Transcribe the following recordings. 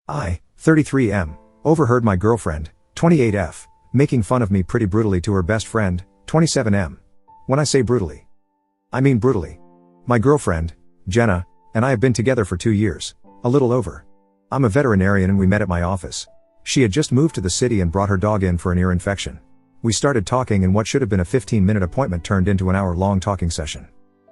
I, 33M, overheard my girlfriend, 28F, making fun of me pretty brutally to her best friend, 27M. When I say brutally, I mean brutally. My girlfriend, Jenna, and I have been together for 2 years, a little over. I'm a veterinarian and we met at my office. She had just moved to the city and brought her dog in for an ear infection. We started talking and what should have been a 15-minute appointment turned into an hour-long talking session.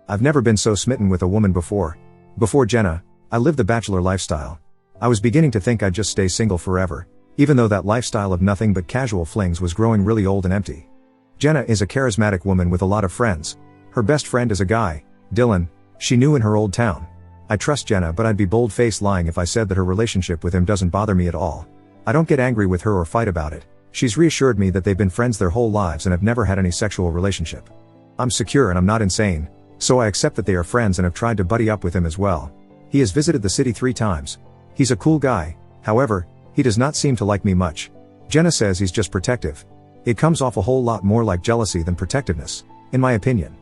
I've never been so smitten with a woman before. Before Jenna, I lived the bachelor lifestyle. I was beginning to think I'd just stay single forever, even though that lifestyle of nothing but casual flings was growing really old and empty. Jenna is a charismatic woman with a lot of friends. Her best friend is a guy, Dylan, she knew in her old town. I trust Jenna, but I'd be bold-faced lying if I said that her relationship with him doesn't bother me at all. I don't get angry with her or fight about it. She's reassured me that they've been friends their whole lives and have never had any sexual relationship. I'm secure and I'm not insane, so I accept that they are friends and have tried to buddy up with him as well. He has visited the city 3 times. He's a cool guy, however, he does not seem to like me much. Jenna says he's just protective. It comes off a whole lot more like jealousy than protectiveness, in my opinion.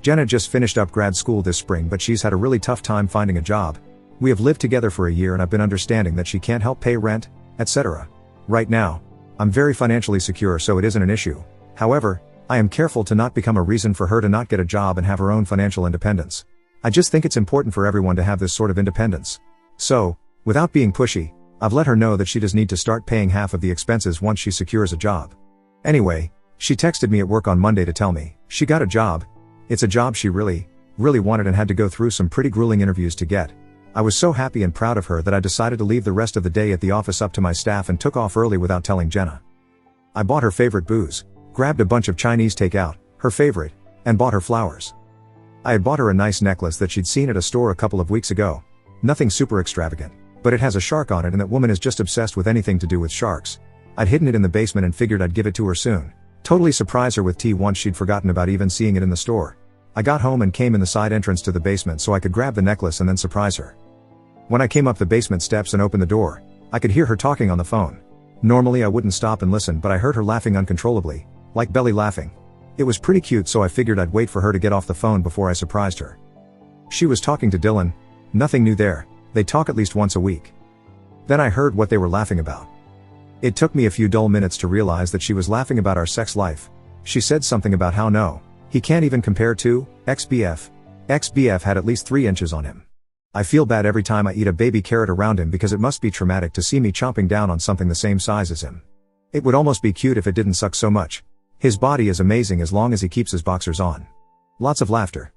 Jenna just finished up grad school this spring, but she's had a really tough time finding a job. We have lived together for a year and I've been understanding that she can't help pay rent, etc. Right now, I'm very financially secure, so it isn't an issue. However, I am careful to not become a reason for her to not get a job and have her own financial independence. I just think it's important for everyone to have this sort of independence. So, without being pushy, I've let her know that she does need to start paying half of the expenses once she secures a job. Anyway, she texted me at work on Monday to tell me she got a job. It's a job she really wanted and had to go through some pretty grueling interviews to get. I was so happy and proud of her that I decided to leave the rest of the day at the office up to my staff and took off early without telling Jenna. I bought her favorite booze, grabbed a bunch of Chinese takeout, her favorite, and bought her flowers. I had bought her a nice necklace that she'd seen at a store a couple of weeks ago. Nothing super extravagant, but it has a shark on it and that woman is just obsessed with anything to do with sharks. I'd hidden it in the basement and figured I'd give it to her soon. Totally surprise her with tea once she'd forgotten about even seeing it in the store. I got home and came in the side entrance to the basement so I could grab the necklace and then surprise her. When I came up the basement steps and opened the door, I could hear her talking on the phone. Normally I wouldn't stop and listen, but I heard her laughing uncontrollably, like belly laughing. It was pretty cute, so I figured I'd wait for her to get off the phone before I surprised her. She was talking to Dylan. Nothing new there, they talk at least once a week. Then I heard what they were laughing about. It took me a few dull minutes to realize that she was laughing about our sex life. She said something about how no, he can't even compare to XBF. XBF had at least 3 inches on him. I feel bad every time I eat a baby carrot around him because it must be traumatic to see me chomping down on something the same size as him. It would almost be cute if it didn't suck so much. His body is amazing as long as he keeps his boxers on. Lots of laughter.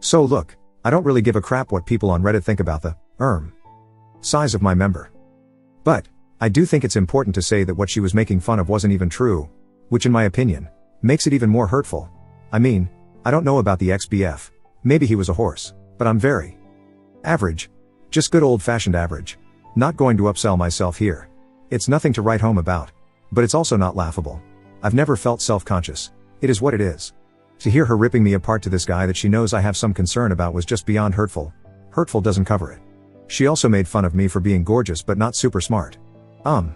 So look, I don't really give a crap what people on Reddit think about the size of my member. But I do think it's important to say that what she was making fun of wasn't even true, which in my opinion makes it even more hurtful. I mean, I don't know about the XBF. Maybe he was a horse, but I'm very average. Just good old-fashioned average. Not going to upsell myself here. It's nothing to write home about. But it's also not laughable. I've never felt self-conscious. It is what it is. To hear her ripping me apart to this guy that she knows I have some concern about was just beyond hurtful. Hurtful doesn't cover it. She also made fun of me for being gorgeous but not super smart. I'm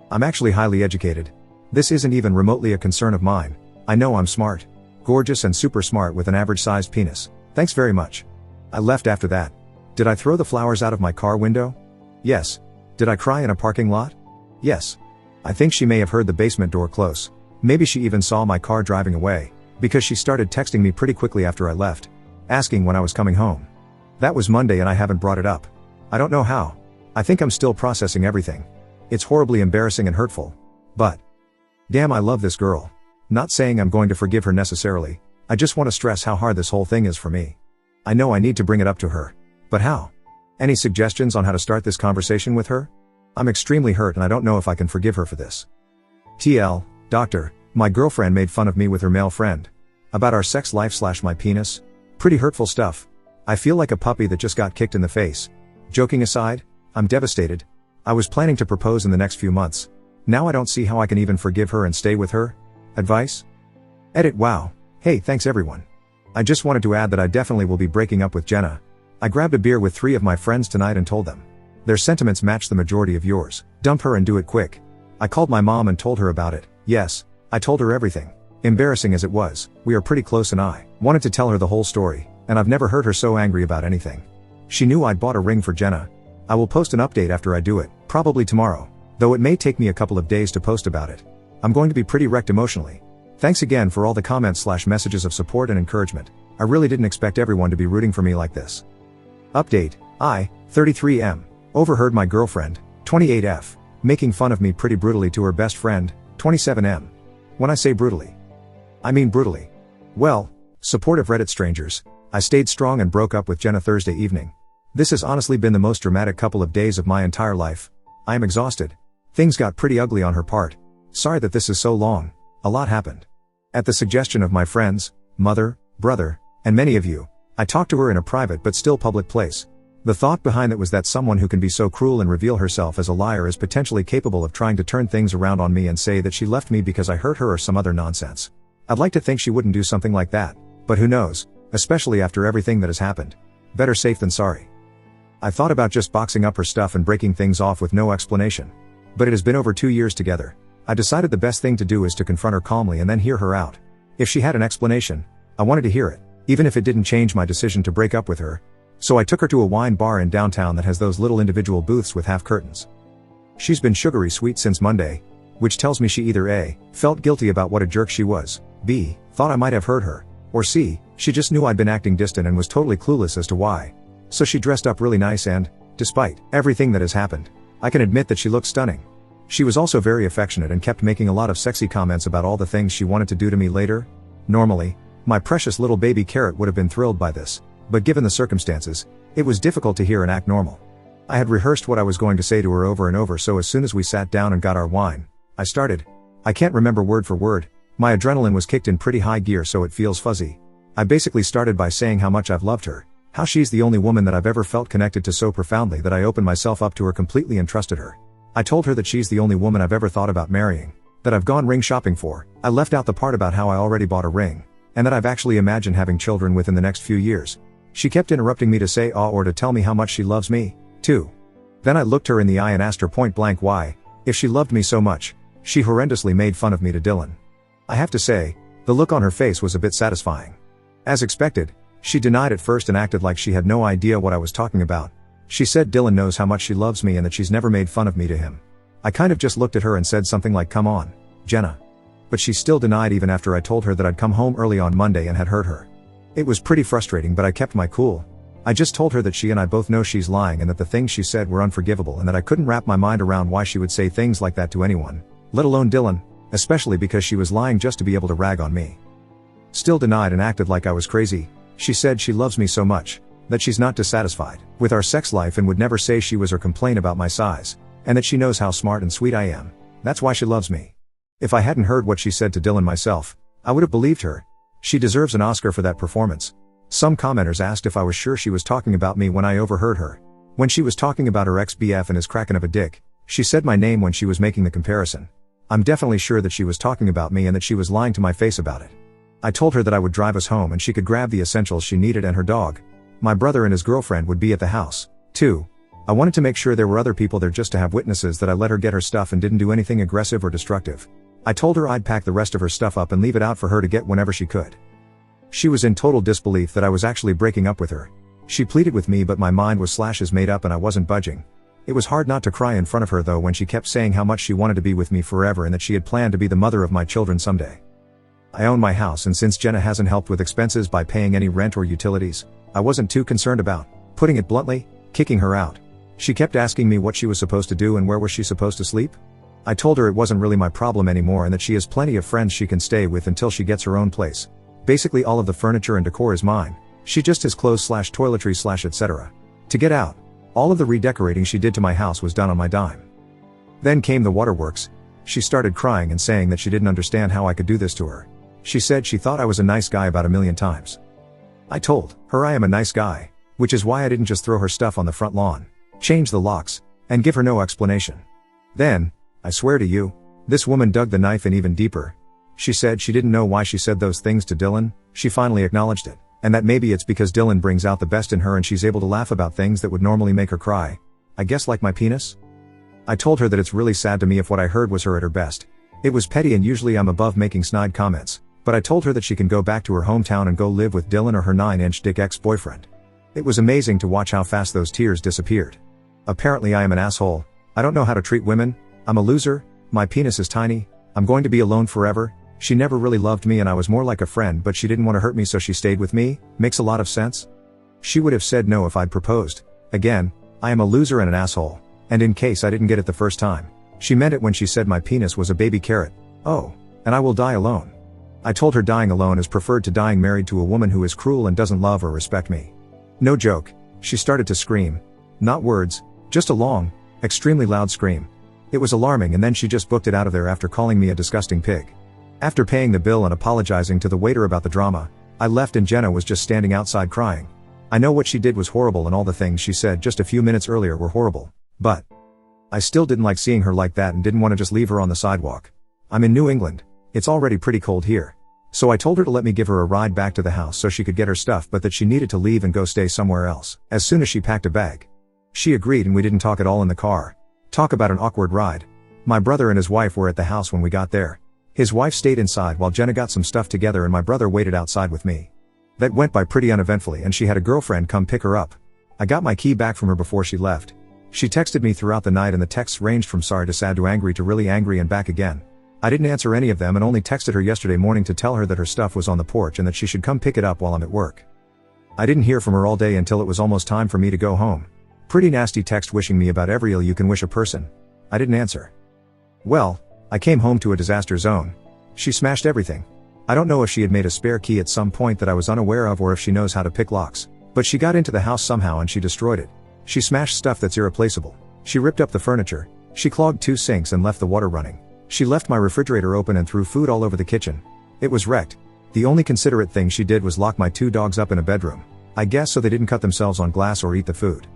actually highly educated. This isn't even remotely a concern of mine. I know I'm smart. Gorgeous and super smart with an average-sized penis. Thanks very much. I left after that. Did I throw the flowers out of my car window? Yes. Did I cry in a parking lot? Yes. I think she may have heard the basement door close. Maybe she even saw my car driving away, because she started texting me pretty quickly after I left, asking when I was coming home. That was Monday and I haven't brought it up. I don't know how. I think I'm still processing everything. It's horribly embarrassing and hurtful. But damn, I love this girl. Not saying I'm going to forgive her necessarily. I just want to stress how hard this whole thing is for me. I know I need to bring it up to her. But how? Any suggestions on how to start this conversation with her? I'm extremely hurt and I don't know if I can forgive her for this. TL, doctor, my girlfriend made fun of me with her male friend. About our sex life / my penis. Pretty hurtful stuff. I feel like a puppy that just got kicked in the face. Joking aside, I'm devastated. I was planning to propose in the next few months. Now I don't see how I can even forgive her and stay with her. Advice? Edit. Wow. Hey, thanks everyone. I just wanted to add that I definitely will be breaking up with Jenna. I grabbed a beer with 3 of my friends tonight and told them. Their sentiments match the majority of yours. Dump her and do it quick. I called my mom and told her about it. Yes, I told her everything. Embarrassing as it was, we are pretty close and I wanted to tell her the whole story, and I've never heard her so angry about anything. She knew I'd bought a ring for Jenna. I will post an update after I do it, probably tomorrow. Though it may take me a couple of days to post about it. I'm going to be pretty wrecked emotionally. Thanks again for all the comments/messages of support and encouragement. I really didn't expect everyone to be rooting for me like this. Update, I, 33M, overheard my girlfriend, 28F, making fun of me pretty brutally to her best friend, 27M. When I say brutally, I mean brutally. Well, supportive Reddit strangers, I stayed strong and broke up with Jenna Thursday evening. This has honestly been the most dramatic couple of days of my entire life. I am exhausted. Things got pretty ugly on her part. Sorry that this is so long. A lot happened. At the suggestion of my friends, mother, brother, and many of you, I talked to her in a private but still public place. The thought behind it was that someone who can be so cruel and reveal herself as a liar is potentially capable of trying to turn things around on me and say that she left me because I hurt her or some other nonsense. I'd like to think she wouldn't do something like that, but who knows, especially after everything that has happened. Better safe than sorry. I thought about just boxing up her stuff and breaking things off with no explanation. But it has been over 2 years together. I decided the best thing to do is to confront her calmly and then hear her out. If she had an explanation, I wanted to hear it, even if it didn't change my decision to break up with her. So I took her to a wine bar in downtown that has those little individual booths with half curtains. She's been sugary sweet since Monday, which tells me she either A, felt guilty about what a jerk she was, B, thought I might have hurt her, or C, she just knew I'd been acting distant and was totally clueless as to why. So she dressed up really nice and, despite everything that has happened, I can admit that she looked stunning. She was also very affectionate and kept making a lot of sexy comments about all the things she wanted to do to me later. Normally, my precious little baby carrot would have been thrilled by this, but given the circumstances, it was difficult to hear and act normal. I had rehearsed what I was going to say to her over and over, so as soon as we sat down and got our wine, I started. I can't remember word for word. My adrenaline was kicked in pretty high gear, so it feels fuzzy. I basically started by saying how much I've loved her, how she's the only woman that I've ever felt connected to so profoundly that I opened myself up to her completely and trusted her. I told her that she's the only woman I've ever thought about marrying, that I've gone ring shopping for. I left out the part about how I already bought a ring, and that I've actually imagined having children within the next few years. She kept interrupting me to say or to tell me how much she loves me, too. Then I looked her in the eye and asked her point blank why, if she loved me so much, she horrendously made fun of me to Dylan. I have to say, the look on her face was a bit satisfying. As expected, she denied at first and acted like she had no idea what I was talking about. She said Dylan knows how much she loves me and that she's never made fun of me to him. I kind of just looked at her and said something like, "Come on, Jenna." But she still denied even after I told her that I'd come home early on Monday and had hurt her. It was pretty frustrating, but I kept my cool. I just told her that she and I both know she's lying and that the things she said were unforgivable and that I couldn't wrap my mind around why she would say things like that to anyone, let alone Dylan, especially because she was lying just to be able to rag on me. Still denied and acted like I was crazy. She said she loves me so much, that she's not dissatisfied with our sex life and would never say she was or complain about my size, and that she knows how smart and sweet I am. That's why she loves me. If I hadn't heard what she said to Dylan myself, I would have believed her. She deserves an Oscar for that performance. Some commenters asked if I was sure she was talking about me when I overheard her. When she was talking about her ex-BF and his kraken of a dick, she said my name when she was making the comparison. I'm definitely sure that she was talking about me and that she was lying to my face about it. I told her that I would drive us home and she could grab the essentials she needed and her dog. My brother and his girlfriend would be at the house, too. I wanted to make sure there were other people there just to have witnesses that I let her get her stuff and didn't do anything aggressive or destructive. I told her I'd pack the rest of her stuff up and leave it out for her to get whenever she could. She was in total disbelief that I was actually breaking up with her. She pleaded with me, but my mind was made up and I wasn't budging. It was hard not to cry in front of her though when she kept saying how much she wanted to be with me forever and that she had planned to be the mother of my children someday. I own my house, and since Jenna hasn't helped with expenses by paying any rent or utilities, I wasn't too concerned about, putting it bluntly, kicking her out. She kept asking me what she was supposed to do and where was she supposed to sleep. I told her it wasn't really my problem anymore and that she has plenty of friends she can stay with until she gets her own place. Basically all of the furniture and decor is mine. She just has clothes/toiletries/ etc. To get out. All of the redecorating she did to my house was done on my dime. Then came the waterworks. She started crying and saying that she didn't understand how I could do this to her. She said she thought I was a nice guy about 1,000,000 times. I told her I am a nice guy, which is why I didn't just throw her stuff on the front lawn, change the locks, and give her no explanation. Then, I swear to you, this woman dug the knife in even deeper. She said she didn't know why she said those things to Dylan. She finally acknowledged it, and that maybe it's because Dylan brings out the best in her and she's able to laugh about things that would normally make her cry. I guess like my penis? I told her that it's really sad to me if what I heard was her at her best. It was petty and usually I'm above making snide comments, but I told her that she can go back to her hometown and go live with Dylan or her 9-inch dick ex-boyfriend. It was amazing to watch how fast those tears disappeared. Apparently I am an asshole. I don't know how to treat women. I'm a loser. My penis is tiny. I'm going to be alone forever. She never really loved me and I was more like a friend, but she didn't want to hurt me, so she stayed with me. Makes a lot of sense. She would have said no if I'd proposed. Again, I am a loser and an asshole. And in case I didn't get it the first time, she meant it when she said my penis was a baby carrot. Oh, and I will die alone. I told her dying alone is preferred to dying married to a woman who is cruel and doesn't love or respect me. No joke. She started to scream. Not words, just a long, extremely loud scream. It was alarming, and then she just booked it out of there after calling me a disgusting pig. After paying the bill and apologizing to the waiter about the drama, I left and Jenna was just standing outside crying. I know what she did was horrible and all the things she said just a few minutes earlier were horrible. But I still didn't like seeing her like that and didn't want to just leave her on the sidewalk. I'm in New England. It's already pretty cold here. So I told her to let me give her a ride back to the house so she could get her stuff, but that she needed to leave and go stay somewhere else as soon as she packed a bag. She agreed and we didn't talk at all in the car. Talk about an awkward ride. My brother and his wife were at the house when we got there. His wife stayed inside while Jenna got some stuff together and my brother waited outside with me. That went by pretty uneventfully and she had a girlfriend come pick her up. I got my key back from her before she left. She texted me throughout the night and the texts ranged from sorry to sad to angry to really angry and back again. I didn't answer any of them and only texted her yesterday morning to tell her that her stuff was on the porch and that she should come pick it up while I'm at work. I didn't hear from her all day until it was almost time for me to go home. Pretty nasty text wishing me about every ill you can wish a person. I didn't answer. Well, I came home to a disaster zone. She smashed everything. I don't know if she had made a spare key at some point that I was unaware of or if she knows how to pick locks, but she got into the house somehow and she destroyed it. She smashed stuff that's irreplaceable. She ripped up the furniture. She clogged 2 sinks and left the water running. She left my refrigerator open and threw food all over the kitchen. It was wrecked. The only considerate thing she did was lock my 2 dogs up in a bedroom. I guess so they didn't cut themselves on glass or eat the food.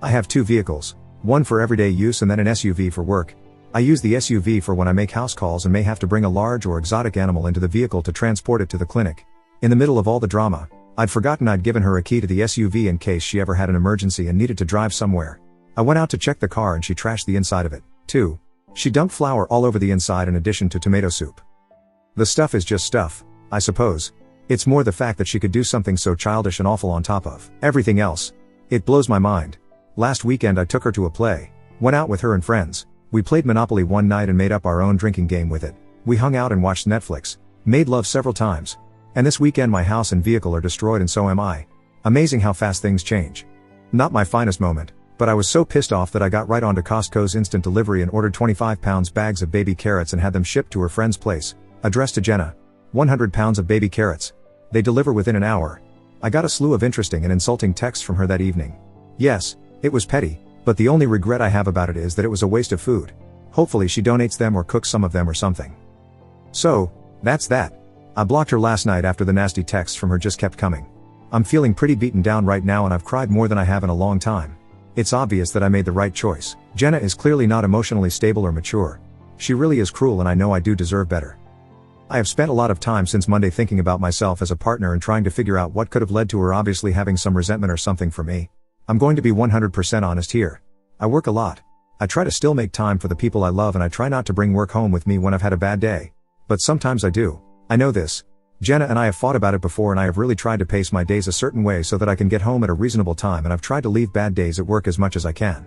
I have 2 vehicles. One for everyday use and then an SUV for work. I use the SUV for when I make house calls and may have to bring a large or exotic animal into the vehicle to transport it to the clinic. In the middle of all the drama, I'd forgotten I'd given her a key to the SUV in case she ever had an emergency and needed to drive somewhere. I went out to check the car and she trashed the inside of it, too. She dumped flour all over the inside in addition to tomato soup. The stuff is just stuff, I suppose. It's more the fact that she could do something so childish and awful on top of everything else. It blows my mind. Last weekend I took her to a play. Went out with her and friends. We played Monopoly one night and made up our own drinking game with it. We hung out and watched Netflix. Made love several times. And this weekend my house and vehicle are destroyed and so am I. Amazing how fast things change. Not my finest moment, but I was so pissed off that I got right onto Costco's instant delivery and ordered 25-pound bags of baby carrots and had them shipped to her friend's place. Addressed to Jenna. 100 pounds of baby carrots. They deliver within an hour. I got a slew of interesting and insulting texts from her that evening. Yes, it was petty, but the only regret I have about it is that it was a waste of food. Hopefully she donates them or cooks some of them or something. So, that's that. I blocked her last night after the nasty texts from her just kept coming. I'm feeling pretty beaten down right now and I've cried more than I have in a long time. It's obvious that I made the right choice. Jenna is clearly not emotionally stable or mature. She really is cruel and I know I do deserve better. I have spent a lot of time since Monday thinking about myself as a partner and trying to figure out what could have led to her obviously having some resentment or something for me. I'm going to be 100% honest here. I work a lot. I try to still make time for the people I love and I try not to bring work home with me when I've had a bad day. But sometimes I do. I know this. Jenna and I have fought about it before and I have really tried to pace my days a certain way so that I can get home at a reasonable time and I've tried to leave bad days at work as much as I can.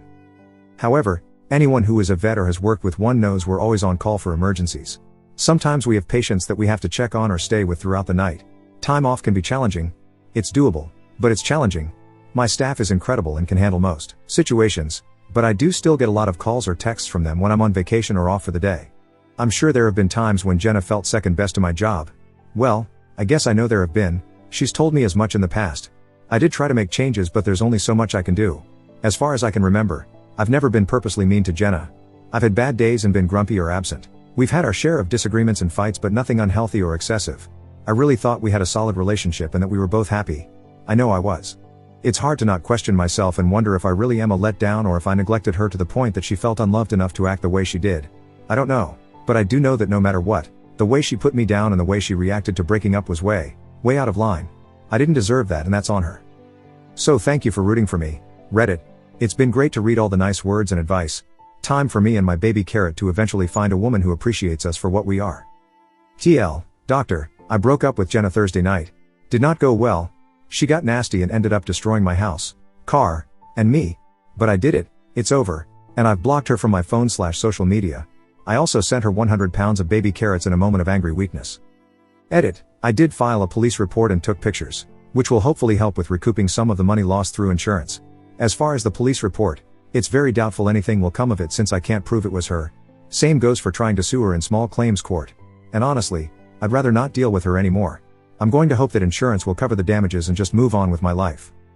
However, anyone who is a vet or has worked with one knows we're always on call for emergencies. Sometimes we have patients that we have to check on or stay with throughout the night. Time off can be challenging. It's doable, but it's challenging. My staff is incredible and can handle most situations, but I do still get a lot of calls or texts from them when I'm on vacation or off for the day. I'm sure there have been times when Jenna felt second best to my job. Well, I guess I know there have been. She's told me as much in the past. I did try to make changes but there's only so much I can do. As far as I can remember, I've never been purposely mean to Jenna. I've had bad days and been grumpy or absent. We've had our share of disagreements and fights but nothing unhealthy or excessive. I really thought we had a solid relationship and that we were both happy. I know I was. It's hard to not question myself and wonder if I really am a letdown or if I neglected her to the point that she felt unloved enough to act the way she did. I don't know, but I do know that no matter what, the way she put me down and the way she reacted to breaking up was way out of line. I didn't deserve that and that's on her. So thank you for rooting for me, Reddit. It's been great to read all the nice words and advice. Time for me and my baby carrot to eventually find a woman who appreciates us for what we are. TL, Doctor, I broke up with Jenna Thursday night. Did not go well. She got nasty and ended up destroying my house, car, and me. But I did it, It's over, and I've blocked her from my phone/social media. I also sent her 100 pounds of baby carrots in a moment of angry weakness. Edit. I did file a police report and took pictures, which will hopefully help with recouping some of the money lost through insurance. As far as the police report, it's very doubtful anything will come of it since I can't prove it was her. Same goes for trying to sue her in small claims court. And honestly, I'd rather not deal with her anymore. I'm going to hope that insurance will cover the damages and just move on with my life.